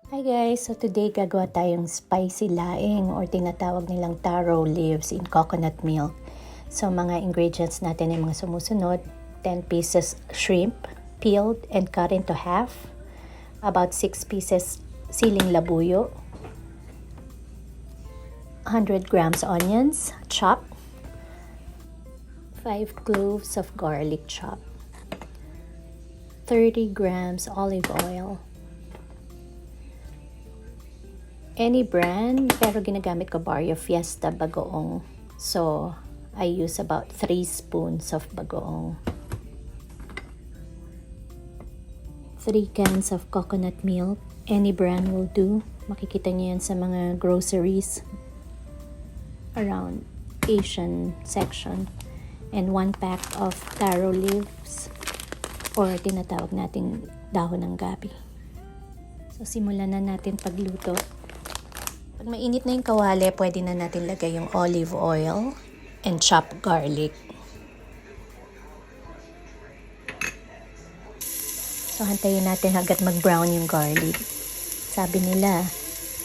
Hi guys! So today gagawa tayong spicy laing or tinatawag nilang taro leaves in coconut milk. So mga ingredients natin ay mga sumusunod. 10 pieces shrimp, peeled and cut into half. About 6 pieces siling labuyo. 100 grams onions, chopped. 5 cloves of garlic, chopped. 30 grams olive oil. Any brand, pero ginagamit ko Barrio Fiesta bagoong. So, I use about 3 spoons of bagoong. 3 cans of coconut milk. Any brand will do. Makikita niyo yan sa mga groceries around Asian section. And 1 pack of taro leaves or tinatawag nating dahon ng gabi. So, simulan na natin pagluto. Pag mainit na yung kawali, pwede na natin lagay yung olive oil and chopped garlic. So, hantayin natin hanggat mag-brown yung garlic. Sabi nila,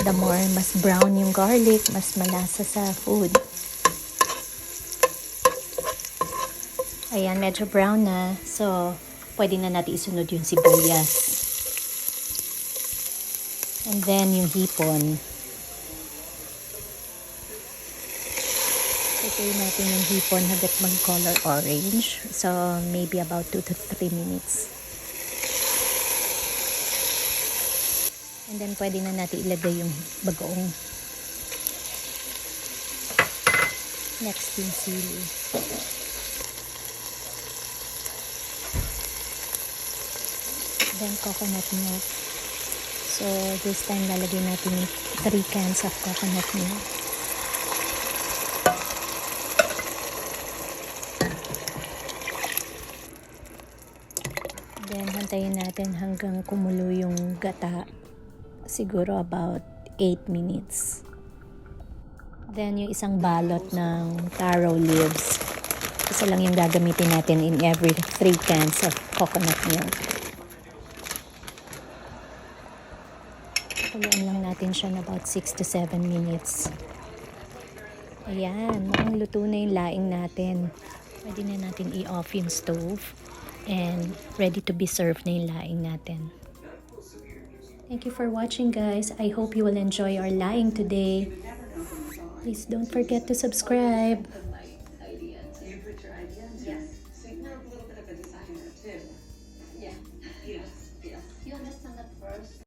the more mas brown yung garlic, mas malasa sa food. Ayan, medyo brown na. So, pwede na natin isunod yung sibuyas. And then, yung hipon. Itayin natin yung hipon hanggat mag-color orange. So, maybe about 2 to 3 minutes. And then, pwede na natin ilagay yung bagoong. Next, yung sili. Then, coconut milk. So, this time, lalagay natin 3 cans of coconut milk. Then, hantayin natin hanggang kumulo yung gata. Siguro about 8 minutes. Then, yung isang balot ng taro leaves. Isa lang yung gagamitin natin in every 3 cans of coconut milk. Kuluan lang natin siya na about 6 to 7 minutes. Ayan, mukhang luto na yung laing natin. Pwede na natin i-off yung stove. And ready to be served na yung laing natin. Thank you for watching, guys. I hope you will enjoy our laing today. Please don't forget to subscribe.